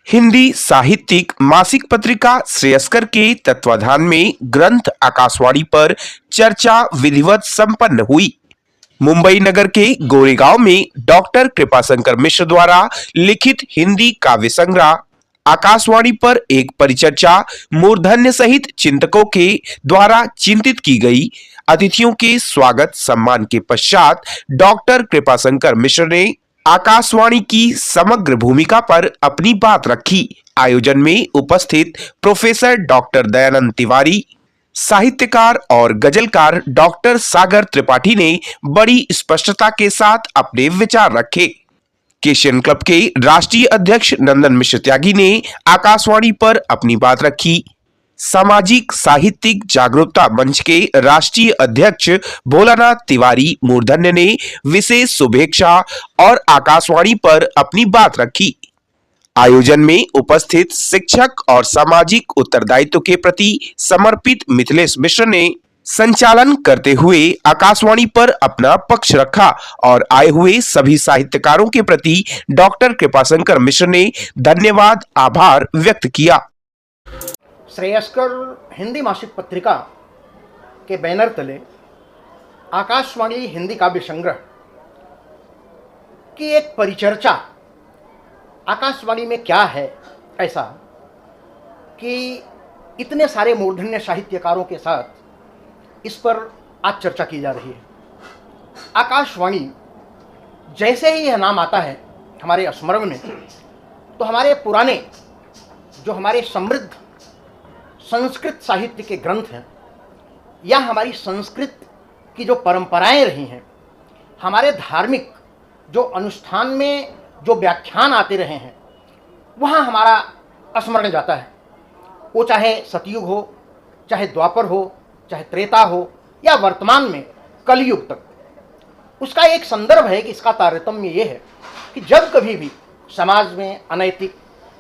हिंदी साहित्यिक मासिक पत्रिका श्रेयस्कर के तत्वाधान में ग्रंथ आकाशवाणी पर चर्चा विधिवत संपन्न हुई। मुंबई नगर के गोरेगांव में डॉक्टर कृपाशंकर मिश्र द्वारा लिखित हिंदी काव्य संग्रह आकाशवाणी पर एक परिचर्चा मूर्धन्य सहित चिंतकों के द्वारा चिंतित की गई। अतिथियों के स्वागत सम्मान के पश्चात डॉक्टर कृपाशंकर मिश्र ने आकाशवाणी की समग्र भूमिका पर अपनी बात रखी। आयोजन में उपस्थित प्रोफेसर डॉक्टर दयानंद तिवारी, साहित्यकार और गजलकार डॉक्टर सागर त्रिपाठी ने बड़ी स्पष्टता के साथ अपने विचार रखे। केशियन क्लब के राष्ट्रीय अध्यक्ष नंदन मिश्र त्यागी ने आकाशवाणी पर अपनी बात रखी। सामाजिक साहित्यिक जागरूकता मंच के राष्ट्रीय अध्यक्ष भोलानाथ तिवारी मूर्धन्य ने विशेष शुभेच्छा और आकाशवाणी पर अपनी बात रखी। आयोजन में उपस्थित शिक्षक और सामाजिक उत्तरदायित्व के प्रति समर्पित मिथिलेश मिश्र ने संचालन करते हुए आकाशवाणी पर अपना पक्ष रखा और आए हुए सभी साहित्यकारों के प्रति डॉक्टर कृपाशंकर मिश्र ने धन्यवाद आभार व्यक्त किया। श्रेयस्कर हिंदी मासिक पत्रिका के बैनर तले आकाशवाणी हिंदी काव्य संग्रह की एक परिचर्चा आकाशवाणी में क्या है ऐसा कि इतने सारे मूर्धन्य साहित्यकारों के साथ इस पर आज चर्चा की जा रही है। आकाशवाणी जैसे ही यह नाम आता है हमारे स्मरण में, तो हमारे पुराने जो हमारे समृद्ध संस्कृत साहित्य के ग्रंथ हैं या हमारी संस्कृत की जो परंपराएं रही हैं, हमारे धार्मिक जो अनुष्ठान में जो व्याख्यान आते रहे हैं, वहाँ हमारा स्मरण जाता है। वो चाहे सतयुग हो, चाहे द्वापर हो, चाहे त्रेता हो या वर्तमान में कलयुग तक, उसका एक संदर्भ है कि इसका तारतम्य ये है कि जब कभी भी समाज में अनैतिक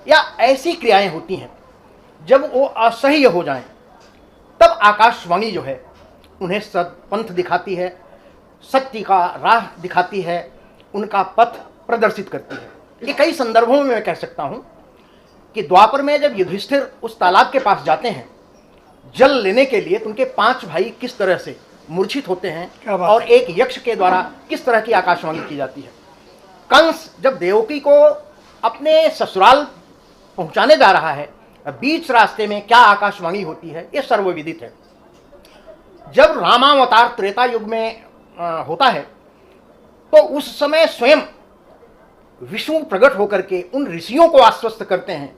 या ऐसी क्रियाएं होती हैं जब वो असह्य हो जाएं, तब आकाशवाणी जो है उन्हें सत्पंथ दिखाती है, सत्य का राह दिखाती है, उनका पथ प्रदर्शित करती है। ये कई संदर्भों में मैं कह सकता हूँ कि द्वापर में जब युधिष्ठिर उस तालाब के पास जाते हैं जल लेने के लिए, तो उनके 5 भाई किस तरह से मूर्छित होते हैं और एक यक्ष के द्वारा किस तरह की आकाशवाणी की जाती है। कंस जब देवकी को अपने ससुराल पहुंचाने जा रहा है, बीच रास्ते में क्या आकाशवाणी होती है ये सर्वविदित है। जब रामावतार त्रेता युग में होता है, तो उस समय स्वयं विष्णु प्रकट होकर के उन ऋषियों को आश्वस्त करते हैं,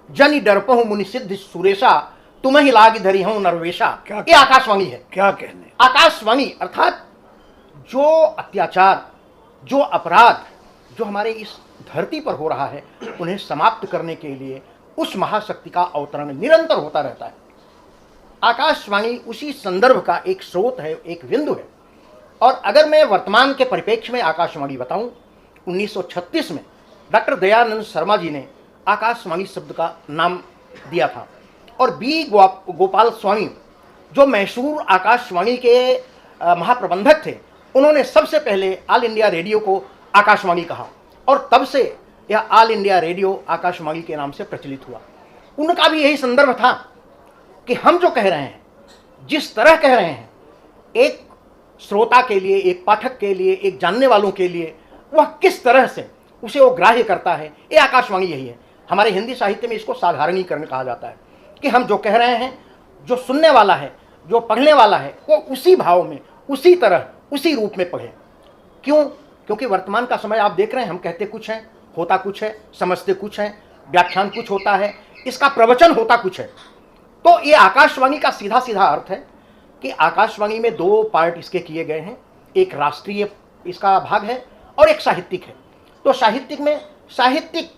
जनि डरपहु मुनि सिद्ध सुरेशा तुम ही लाग धरी हूं नरवेशा। ये आकाशवाणी है। क्या कहने, आकाशवाणी अर्थात जो अत्याचार, जो अपराध जो हमारे इस धरती पर हो रहा है, उन्हें समाप्त करने के लिए उस महाशक्ति का अवतरण निरंतर होता रहता है। आकाशवाणी उसी संदर्भ का एक स्रोत है, एक बिंदु है। और अगर मैं वर्तमान के परिप्रेक्ष्य में आकाशवाणी बताऊं, 1936 में डॉक्टर दयानंद शर्मा जी ने आकाशवाणी शब्द का नाम दिया था और बी गोपाल स्वामी जो मैसूर आकाशवाणी के महाप्रबंधक थे, उन्होंने सबसे पहले ऑल इंडिया रेडियो को आकाशवाणी कहा और तब से यह ऑल इंडिया रेडियो आकाशवाणी के नाम से प्रचलित हुआ। उनका भी यही संदर्भ था कि हम जो कह रहे हैं, जिस तरह कह रहे हैं, एक श्रोता के लिए, एक पाठक के लिए, एक जानने वालों के लिए वह किस तरह से उसे वो ग्राह्य करता है, ये आकाशवाणी यही है। हमारे हिंदी साहित्य में इसको साधारणीकरण कहा जाता है कि हम जो कह रहे हैं, जो सुनने वाला है, जो पढ़ने वाला है, वो उसी भाव में, उसी तरह, उसी रूप में पढ़े। क्यों? क्योंकि वर्तमान का समय आप देख रहे हैं, हम कहते कुछ हैं, होता कुछ है, समझते कुछ हैं, व्याख्यान कुछ होता है, इसका प्रवचन होता कुछ है। तो ये आकाशवाणी का सीधा सीधा अर्थ है कि आकाशवाणी में 2 पार्ट इसके किए गए हैं, एक राष्ट्रीय इसका भाग है और एक साहित्यिक है। तो साहित्यिक में साहित्यिक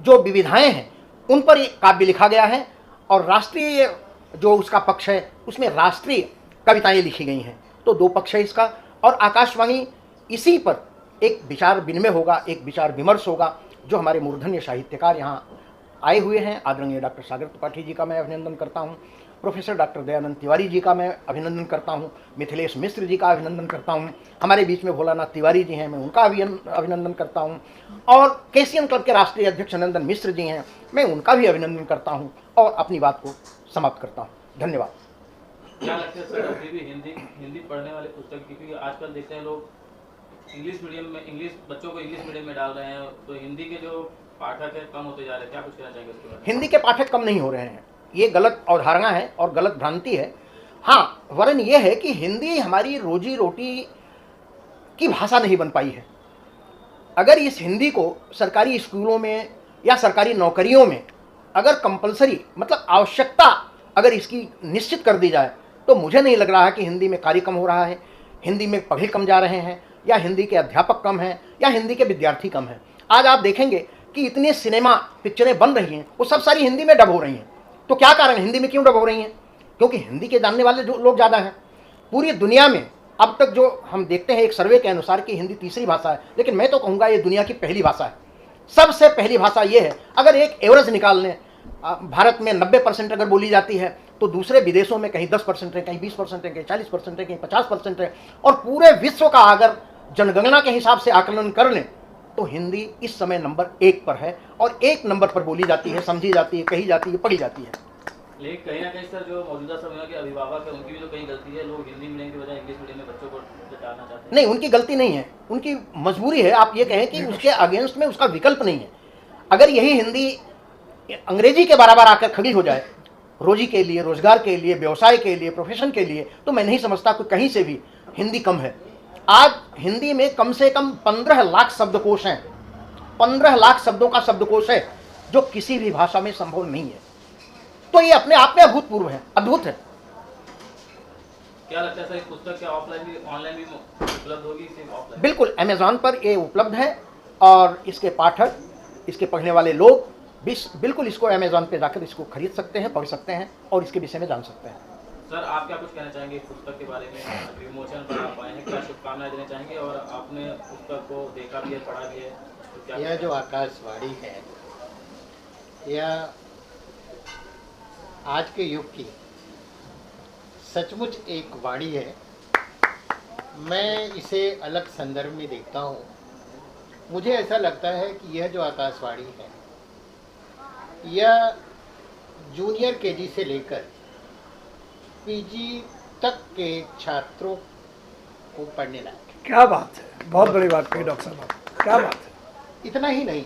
जो विविधाएं हैं उन पर एक काव्य लिखा गया है और राष्ट्रीय जो उसका पक्ष है उसमें राष्ट्रीय कविताएं लिखी गई हैं। तो 2 पक्ष है इसका और आकाशवाणी इसी पर एक विचार विनिमय होगा, एक विचार विमर्श होगा। जो हमारे मूर्धन्य साहित्यकार यहाँ आए हुए हैं, आदरणीय डॉक्टर सागर त्रिपाठी जी का मैं अभिनंदन करता हूँ, प्रोफेसर डॉक्टर दयानंद तिवारी जी का मैं अभिनंदन करता हूँ, मिथिलेश मिश्र जी का अभिनंदन करता हूँ, हमारे बीच में भोलानाथ तिवारी जी हैं, मैं उनका अभिनंदन करता हूँ, और केसीएन क्लब के राष्ट्रीय अध्यक्ष नंदन मिश्र जी हैं, मैं उनका भी अभिनंदन करता हूँ और अपनी बात को समाप्त करता हूँ। धन्यवाद। क्या लगता है सर, अभी भी हिंदी हिंदी पढ़ने वाले पुस्तक, क्योंकि आजकल देखते हैं लोग इंग्लिश मीडियम में, बच्चों को इंग्लिश मीडियम में डाल रहे हैं, तो हिंदी के जो पाठक है कम होते जा रहे हैं, क्या कुछ कहना चाहेंगे उसके बारे में? हिंदी के पाठक कम नहीं हो रहे हैं, ये गलत अवधारणा है और गलत भ्रांति है। हाँ, वरन ये है कि हिंदी हमारी रोजी रोटी की भाषा नहीं बन पाई है। अगर इस हिंदी को सरकारी स्कूलों में या सरकारी नौकरियों में अगर कंपलसरी, मतलब आवश्यकता अगर इसकी निश्चित कर दी जाए, तो मुझे नहीं लग रहा है कि हिंदी में कार्य कम हो रहा है, हिंदी में पढ़े कम जा रहे हैं, या हिंदी के अध्यापक कम हैं, या हिंदी के विद्यार्थी कम हैं। आज आप देखेंगे कि इतने सिनेमा पिक्चरें बन रही हैं, वो सब सारी हिंदी में डब हो रही हैं। तो क्या कारण है, हिंदी में क्यों डब हो रही हैं? क्योंकि हिंदी के जानने वाले जो लोग ज़्यादा हैं। पूरी दुनिया में अब तक जो हम देखते हैं, एक सर्वे के अनुसार कि हिंदी तीसरी भाषा है, लेकिन मैं तो कहूँगा ये दुनिया की पहली भाषा है। सबसे पहली भाषा ये है। अगर एक एवरेज निकाल लें, भारत में 90% अगर बोली जाती है, तो दूसरे विदेशों में कहीं 10% है, कहीं 20% है, कहीं 40% है, कहीं 50% है, और पूरे विश्व का अगर जनगणना के हिसाब से आकलन कर लें, तो हिंदी इस समय नंबर 1 पर है, और 1 नंबर पर बोली जाती है, समझी जाती है, कही जाती है, पढ़ी जाती है। लेकिन कहीं ना कहीं सर, जो मौजूदा समय के अभिभावक है उनकी भी तो कहीं गलती है, लोग हिंदी मीडियम की बजाय इंग्लिश मीडियम में बच्चों को डालना चाहते हैं। नहीं, उनकी गलती नहीं है, उनकी मजबूरी है। आप ये कहें कि उसके अगेंस्ट में उसका विकल्प नहीं है। अगर यही हिंदी अंग्रेजी के बराबर आकर खड़ी हो जाए, रोजी के लिए, रोजगार के लिए, व्यवसाय के लिए, प्रोफेशन के लिए, तो मैं नहीं समझता कि कहीं से भी हिंदी कम है। आज हिंदी में कम से कम 15 लाख शब्दकोश हैं, 15 लाख शब्दों का शब्दकोश है, जो किसी भी भाषा में संभव नहीं है। तो ये अपने आप में अभूतपूर्व है, अद्भुत है। क्या लगता है सर, इस पुस्तक क्या ऑफलाइन भी ऑनलाइन भी उपलब्ध होगी, सिर्फ ऑफलाइन? बिल्कुल, अमेजॉन पर ये उपलब्ध है, और इसके पाठक, इसके पढ़ने वाले लोग बिल्कुल इसको अमेजॉन पे जाकर इसको खरीद सकते हैं, पढ़ सकते हैं, और इसके विषय में जान सकते हैं। सर, आप क्या कुछ कहना चाहेंगे इस पुस्तक के बारे में? विमोचन पर आप आए हैं, क्या शुभकामनाएं देना चाहेंगे? और आपने पुस्तक को देखा भी है, पढ़ा भी है, तो क्या? यह जो आकाशवाणी है, यह आज के युग की सचमुच एक वाणी है। मैं इसे अलग संदर्भ में देखता हूँ। मुझे ऐसा लगता है कि यह जो आकाशवाणी है, यह जूनियर केजी से लेकर पीजी तक के छात्रों को पढ़ने लायक है। क्या बात है, बहुत बड़ी बात कही डॉक्टर साहब, क्या बात है। इतना ही नहीं,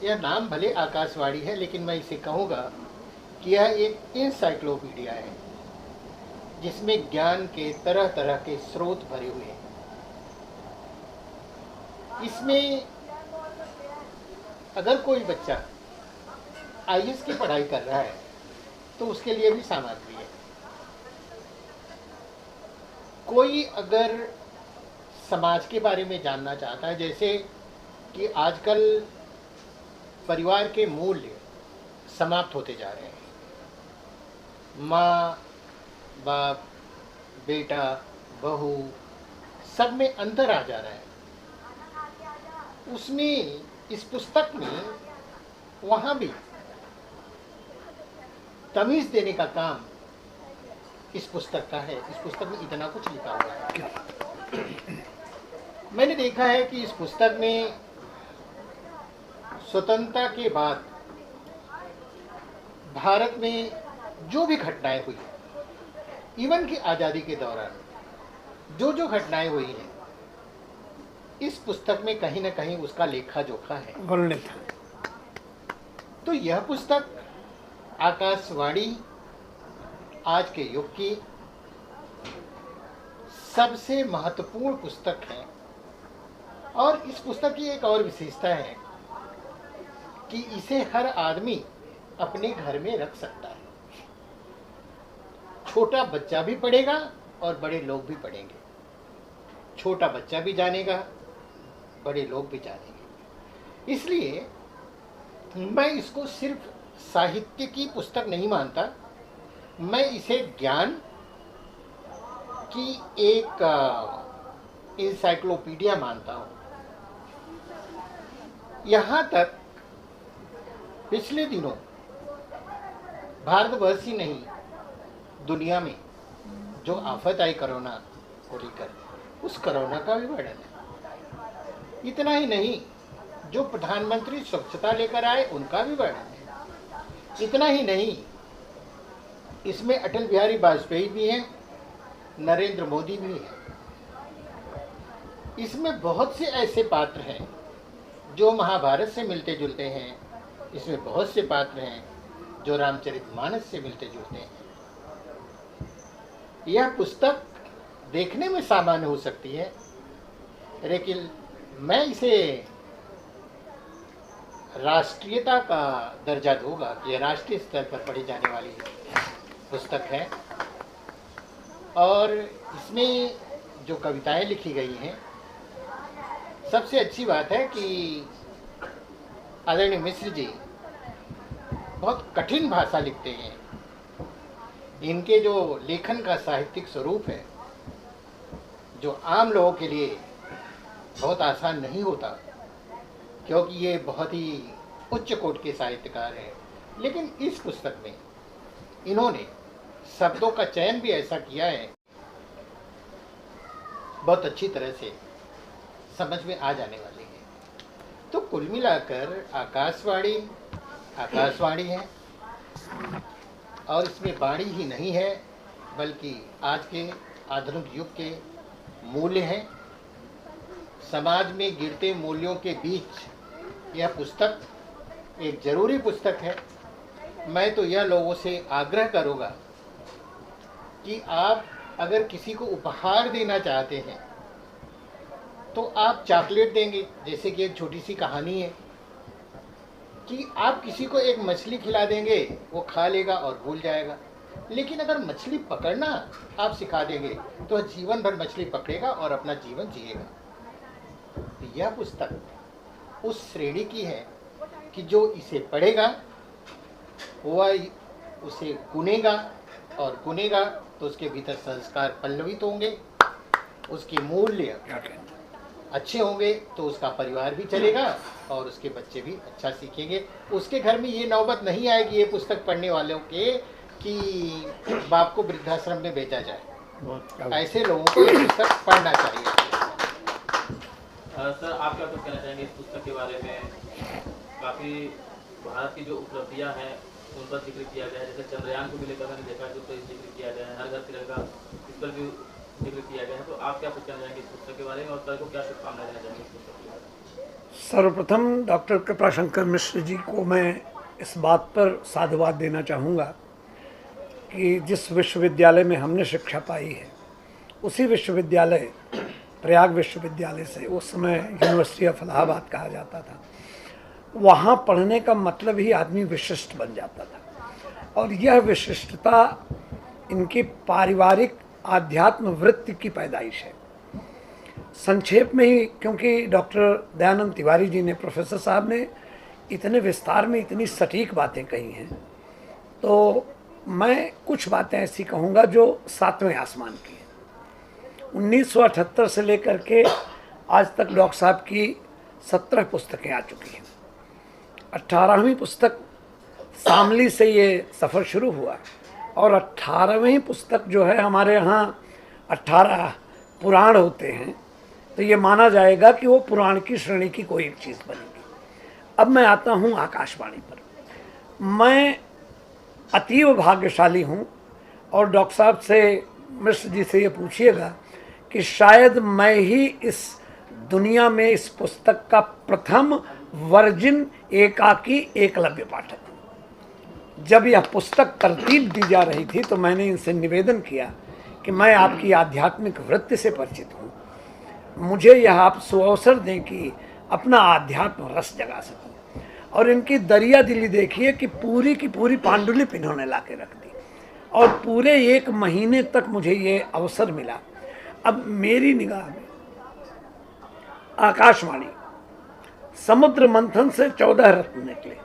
यह नाम भले आकाशवाणी है, लेकिन मैं इसे कहूँगा कि यह एक इंसाइक्लोपीडिया है, जिसमें ज्ञान के तरह तरह के स्रोत भरे हुए हैं। इसमें अगर कोई बच्चा आईएएस की पढ़ाई कर रहा है, तो उसके लिए भी सामग्री है। कोई अगर समाज के बारे में जानना चाहता है, जैसे कि आजकल परिवार के मूल्य समाप्त होते जा रहे हैं, माँ बाप, बेटा, बहू, सब में अंतर आ जा रहा है। उसमें, इस पुस्तक में, वहाँ भी तमीज़ देने का काम इस पुस्तक का है। इस पुस्तक में इतना कुछ लिखा हुआ है। मैंने देखा है कि इस पुस्तक में स्वतंत्रता के बाद भारत में जो भी घटनाएं हुई, इवन की आज़ादी के दौरान जो जो घटनाएं हुई हैं, इस पुस्तक में कहीं ना कहीं उसका लेखा जोखा है, वर्णित है। तो यह पुस्तक आकाशवाणी आज के युग की सबसे महत्वपूर्ण पुस्तक है। और इस पुस्तक की एक और विशेषता है कि इसे हर आदमी अपने घर में रख सकता है। छोटा बच्चा भी पढ़ेगा और बड़े लोग भी पढ़ेंगे। छोटा बच्चा भी जानेगा, बड़े लोग भी जानेंगे। इसलिए मैं इसको सिर्फ साहित्य की पुस्तक नहीं मानता, मैं इसे ज्ञान की एक इंसाइक्लोपीडिया मानता हूँ। यहाँ तक पिछले दिनों भारतवर्ष ही नहीं, दुनिया में जो आफत आई कोरोना को लेकर, उस कोरोना का भी वर्णन है। इतना ही नहीं, जो प्रधानमंत्री स्वच्छता लेकर आए उनका भी वर्णन है। इतना ही नहीं, इसमें अटल बिहारी वाजपेयी भी हैं, नरेंद्र मोदी भी हैं। इसमें बहुत से ऐसे पात्र हैं जो महाभारत से मिलते जुलते हैं। इसमें बहुत से पात्र हैं जो रामचरितमानस से मिलते जुलते हैं। यह पुस्तक देखने में सामान्य हो सकती है, लेकिन मैं इसे राष्ट्रीयता का दर्जा दूंगा कि यह राष्ट्रीय स्तर पर पढ़ी जाने वाली पुस्तक है। और इसमें जो कविताएं लिखी गई हैं, सबसे अच्छी बात है कि आदरणीय मिश्र जी बहुत कठिन भाषा लिखते हैं। इनके जो लेखन का साहित्यिक स्वरूप है, जो आम लोगों के लिए बहुत आसान नहीं होता, क्योंकि ये बहुत ही उच्च कोटि के साहित्यकार हैं। लेकिन इस पुस्तक में इन्होंने शब्दों का चयन भी ऐसा किया है, बहुत अच्छी तरह से समझ में आ जाने वाली है। तो कुल मिलाकर आकाशवाणी है, और इसमें वाणी ही नहीं है बल्कि आज के आधुनिक युग के मूल्य हैं। समाज में गिरते मूल्यों के बीच यह पुस्तक एक जरूरी पुस्तक है। मैं तो यह लोगों से आग्रह करूँगा कि आप अगर किसी को उपहार देना चाहते हैं तो आप चॉकलेट देंगे, जैसे कि एक छोटी सी कहानी है कि आप किसी को एक मछली खिला देंगे, वो खा लेगा और भूल जाएगा। लेकिन अगर मछली पकड़ना आप सिखा देंगे तो जीवन भर मछली पकड़ेगा और अपना जीवन जिएगा। तो यह पुस्तक उस श्रेणी की है कि जो इसे पढ़ेगा वह उसे गुनेगा, और गुनेगा तो उसके भीतर संस्कार पल्लवित होंगे, उसके मूल्य अच्छे होंगे, तो उसका परिवार भी चलेगा और उसके बच्चे भी अच्छा सीखेंगे। उसके घर में ये नौबत नहीं आएगी ये पुस्तक पढ़ने वालों के कि बाप को वृद्धाश्रम में भेजा जाए। ऐसे लोगों को ये पुस्तक पढ़ना चाहिए। सर, आप क्या कुछ कहना चाहेंगे इस पुस्तक के बारे में? काफ़ी भारत की जो उपलब्धियां हैं उन पर जिक्र किया गया है, जैसे चंद्रयान को भी लेकर मैंने देखा है, तो जिक्र किया गया है, हर घर तिरंगा, इस पर भी जिक्र किया गया है। तो आप क्या कुछ कहना चाहेंगे इस पुस्तक के बारे में, और सर को क्या शुभकामनाएं देना चाहेंगे इस पुस्तक के बारे में? सर्वप्रथम डॉक्टर कृपाशंकर मिश्र जी को मैं इस बात पर साधुवाद देना चाहूँगा कि जिस विश्वविद्यालय में हमने शिक्षा पाई है, उसी विश्वविद्यालय प्रयाग विश्वविद्यालय से, उस समय यूनिवर्सिटी ऑफ इलाहाबाद कहा जाता था, वहाँ पढ़ने का मतलब ही आदमी विशिष्ट बन जाता था। और यह विशिष्टता इनकी पारिवारिक आध्यात्म वृत्ति की पैदाइश है। संक्षेप में ही, क्योंकि डॉक्टर दयानंद तिवारी जी ने, प्रोफेसर साहब ने इतने विस्तार में इतनी सटीक बातें कही हैं, तो मैं कुछ बातें ऐसी कहूँगा जो सातवें आसमान की हैं। 1978 से लेकर के आज तक डॉक्टर साहब की 17 पुस्तकें आ चुकी हैं। 18वीं पुस्तक शामली से ये सफ़र शुरू हुआ, और 18वीं पुस्तक जो है, हमारे यहाँ 18 पुराण होते हैं, तो ये माना जाएगा कि वो पुराण की श्रेणी की कोई एक चीज़ बनेगी। अब मैं आता हूँ आकाशवाणी पर। मैं अतीव भाग्यशाली हूँ, और डॉक्टर साहब से, मिश्र जी से ये पूछिएगा कि शायद मैं ही इस दुनिया में इस पुस्तक का प्रथम वर्जिन एकाकी एकलव्य पाठक हूँ। जब यह पुस्तक तरतीब दी जा रही थी तो मैंने इनसे निवेदन किया कि मैं आपकी आध्यात्मिक वृत्ति से परिचित हूँ, मुझे यह आप सुअवसर दें कि अपना आध्यात्म रस जगा सकूं। और इनकी दरिया दिली देखिए कि पूरी की पूरी पांडुलिपि इन्होंने ला के रख दी, और पूरे 1 महीने तक मुझे ये अवसर मिला। अब मेरी निगाह में आकाशवाणी, समुद्र मंथन से 14 रत्न निकले,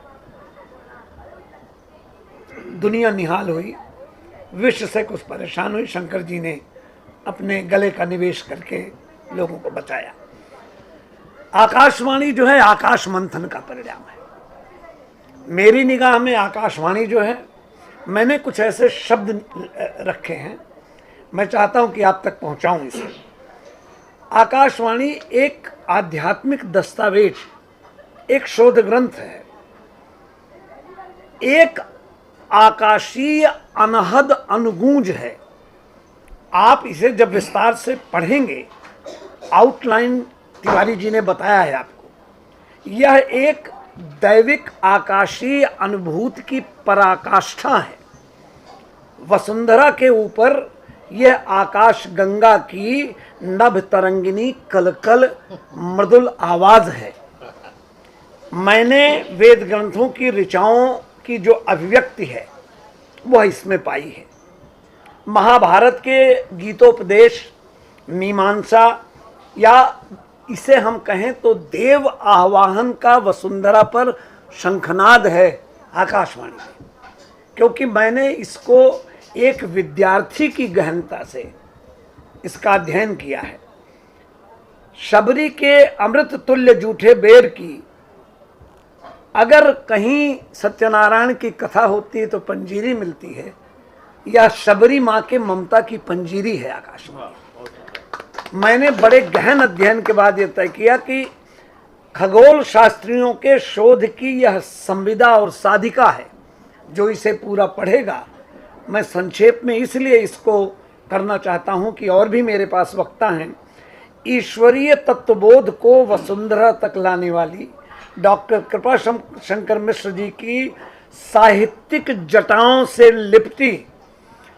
दुनिया निहाल हुई, विश्व से कुछ परेशान हुई, शंकर जी ने अपने गले का निवेश करके लोगों को बचाया। आकाशवाणी जो है आकाश मंथन का परिणाम है। मेरी निगाह में आकाशवाणी जो है मैंने कुछ ऐसे शब्द रखे हैं, मैं चाहता हूं कि आप तक पहुंचाऊं इसे। आकाशवाणी एक आध्यात्मिक दस्तावेज, एक शोध ग्रंथ है, एक आकाशीय अनहद अनुगूंज है। आप इसे जब विस्तार से पढ़ेंगे, आउटलाइन तिवारी जी ने बताया है आपको, यह एक दैविक आकाशीय अनुभूति की पराकाष्ठा है। वसुंधरा के ऊपर यह आकाश गंगा की नभ तरंगिनी कलकल मृदुल आवाज है। मैंने वेद ग्रंथों की ऋचाओं की जो अभिव्यक्ति है वह इसमें पाई है। महाभारत के गीतोपदेश, मीमांसा, या इसे हम कहें तो देव आवाहन का वसुंधरा पर शंखनाद है आकाशवाणी में, क्योंकि मैंने इसको एक विद्यार्थी की गहनता से इसका अध्ययन किया है। शबरी के अमृत तुल्य जूठे बेर की अगर कहीं सत्यनारायण की कथा होती है तो पंजीरी मिलती है, या शबरी माँ के ममता की पंजीरी है आकाशवाणी। मैंने बड़े गहन अध्ययन के बाद यह तय किया कि खगोल शास्त्रियों के शोध की यह संविदा और साधिका है। जो इसे पूरा पढ़ेगा, मैं संक्षेप में इसलिए इसको करना चाहता हूं कि और भी मेरे पास वक्ता हैं, ईश्वरीय तत्वबोध को वसुंधरा तक लाने वाली डॉक्टर कृपा शंकर मिश्र जी की साहित्यिक जटाओं से लिपटी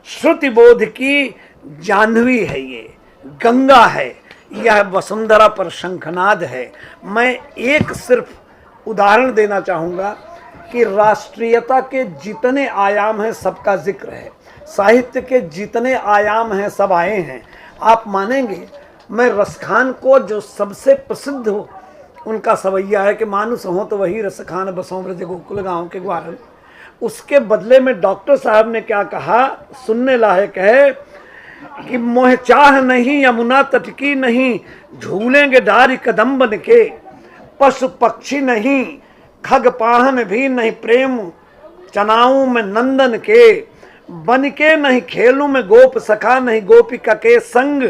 श्रुति बोध की जाह्नवी है, ये गंगा है, यह वसुंधरा पर शंखनाद है। मैं एक सिर्फ उदाहरण देना चाहूँगा कि राष्ट्रीयता के जितने आयाम हैं सबका जिक्र है, साहित्य के जितने आयाम हैं सब आए हैं। आप मानेंगे, मैं रसखान को जो सबसे प्रसिद्ध हो उनका सवैया है कि मानुस हो तो वही रसखान बसों ब्रज गोकुल गाँव के ग्वारन, उसके बदले में डॉक्टर साहब ने क्या कहा, सुनने लायक है कि मोह चाह नहीं यमुना तट की नहीं, झूलेंगे डारी कदम बन के, पशु पक्षी नहीं खग पाहन भी नहीं, प्रेम चनाऊं में नंदन के, बन के नहीं खेलूं में गोप सखा नहीं, गोपिका के संग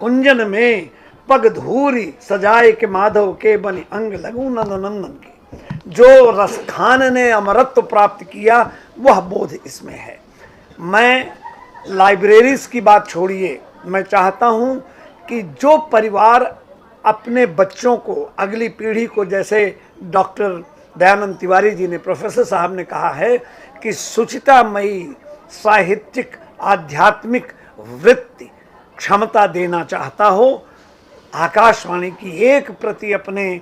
कुंजन में, पग धूरी सजाए के माधव के, बनी अंग लगू नंद नंदन के। जो रसखान ने अमरत्व प्राप्त किया वह बोध इसमें है। मैं लाइब्रेरीज की बात छोड़िए, मैं चाहता हूं कि जो परिवार अपने बच्चों को, अगली पीढ़ी को, जैसे डॉक्टर दयानंद तिवारी जी ने, प्रोफेसर साहब ने कहा है कि सुचितामयी साहित्यिक आध्यात्मिक वृत्ति क्षमता देना चाहता हो, आकाशवाणी की एक प्रति अपने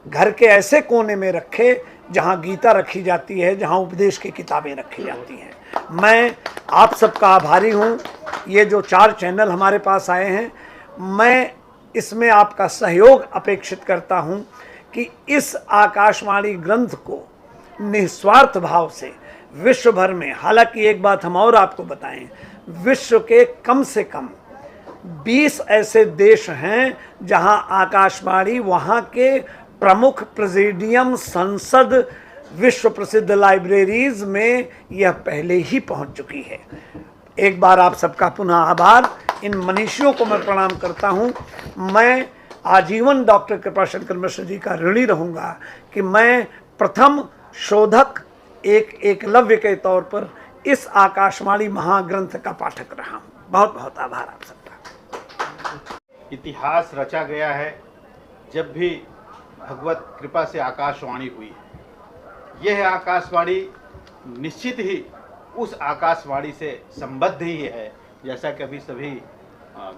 घर के ऐसे कोने में रखे जहां गीता रखी जाती है, जहां उपदेश की किताबें रखी जाती हैं। मैं आप सबका आभारी हूं। ये जो 4 चैनल हमारे पास आए हैं, मैं इसमें आपका सहयोग अपेक्षित करता हूं कि इस आकाशवाणी ग्रंथ को निस्वार्थ भाव से विश्व भर में, हालांकि एक बात हम और आपको बताएं, विश्व के कम से कम 20 ऐसे देश हैं जहां आकाशवाणी वहां के प्रमुख प्रेसिडियम, संसद, विश्व प्रसिद्ध लाइब्रेरीज में यह पहले ही पहुंच चुकी है। एक बार आप सबका पुनः आभार। इन मनीषियों को मैं प्रणाम करता हूं। मैं आजीवन डॉक्टर कृपा शंकर मिश्र जी का ऋणी रहूंगा कि मैं प्रथम शोधक, एक एकलव्य के तौर पर इस आकाशवाणी महाग्रंथ का पाठक रहा हूं। बहुत बहुत आभार आप सबका। इतिहास रचा गया है जब भी भगवत कृपा से आकाशवाणी हुई है। यह आकाशवाणी निश्चित ही उस आकाशवाणी से संबद्ध ही है, जैसा कि अभी सभी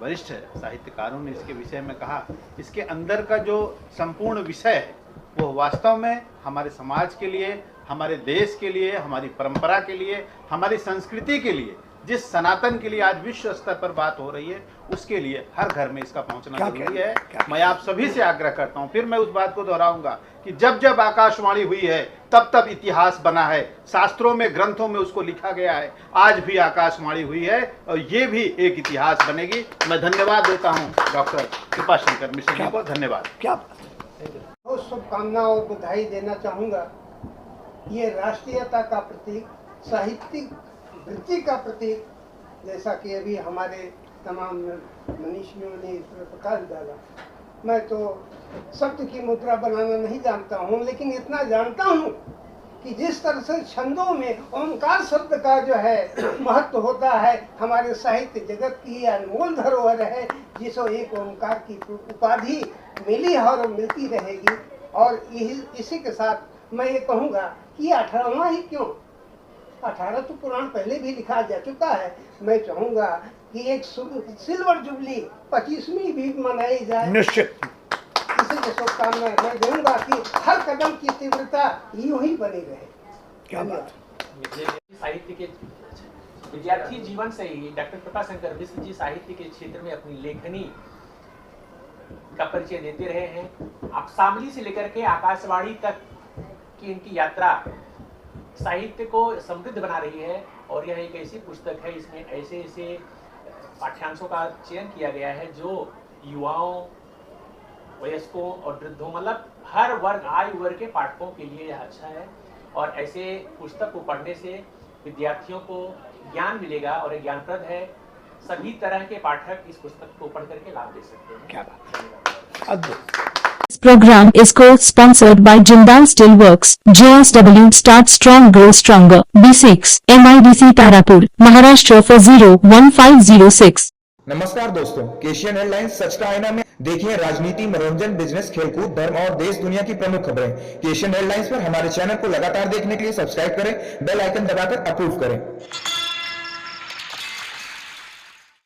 वरिष्ठ साहित्यकारों ने इसके विषय में कहा। इसके अंदर का जो संपूर्ण विषय है वो वास्तव में हमारे समाज के लिए, हमारे देश के लिए, हमारी परंपरा के लिए, हमारी संस्कृति के लिए, जिस सनातन के लिए आज विश्व स्तर पर बात हो रही है, उसके लिए हर घर में इसका पहुंचना जरूरी है। मैं आप सभी से आग्रह करता हूं, फिर मैं उस बात को दोहराऊंगा कि जब जब आकाशवाणी हुई है तब तब इतिहास बना है, शास्त्रों में, ग्रंथों में उसको लिखा गया है। आज भी आकाशवाणी हुई है और ये भी एक इतिहास बनेगी। मैं धन्यवाद देता हूँ डॉक्टर कृपा शंकर मिश्र जी को। धन्यवाद। क्या बहुत शुभकामनाओं को बधाई देना चाहूँगा। ये राष्ट्रीयता का प्रतीक, साहित्यिक वृत्ति का प्रतीक, जैसा कि अभी हमारे तमाम मनीषियों ने इस पर प्रकाश डाला। मैं तो शब्द की मुद्रा बनाना नहीं जानता हूँ, लेकिन इतना जानता हूँ कि जिस तरह से छंदों में ओंकार शब्द का जो है महत्व होता है, हमारे साहित्य जगत की अनमोल धरोहर है, जिसको एक ओंकार की उपाधि मिली है और मिलती रहेगी। और इसी के साथ मैं ये कहूँगा कि 18वां ही क्यों, 18 तो पुराण पहले भी लिखा जा चुका है। मैं चाहूँगा कि एक सिल्वर जुबली 25वीं भी मनाई जाए। निश्चित। इसी की शुभकामनाएं मैं दूंगा कि हर कदम की तीव्रता यूं ही बनी रहे। क्या बात। साहित्य के विद्यार्थी जीवन से ही डॉक्टर कृपाशंकर मिश्र जी साहित्य के क्षेत्र में अपनी लेखनी का परिचय देते रहे हैं। आप शामली से लेकर के आकाशवाणी तक की इनकी यात्रा साहित्य को समृद्ध बना रही है। और यह एक ऐसी पुस्तक है, इसमें ऐसे ऐसे पाठ्यांशों का चयन किया गया है जो युवाओं, वयस्कों और वृद्धों, मतलब हर वर्ग, आयु वर्ग के पाठकों के लिए यह अच्छा है। और ऐसे पुस्तक को पढ़ने से विद्यार्थियों को ज्ञान मिलेगा और ज्ञानप्रद है। सभी तरह के पाठक इस पुस्तक को पढ़ करके लाभ ले सकते हैं। क्या बात, अद्भुत। This program is co-sponsored by Jindal Steelworks, JSW Start Strong Grow Stronger, B6, MIDC Tarapur, Maharashtra 4011506। नमस्कार दोस्तों, केशियन एयरलाइंस सच का आईना में देखिए राजनीति, मनोरंजन, बिजनेस, खेलकूद, धर्म और देश दुनिया की प्रमुख खबरें। केशियन एयरलाइंस पर हमारे चैनल को लगातार देखने के लिए सब्सक्राइब करें, बेल आइकन दबाकर अप्रूव करें।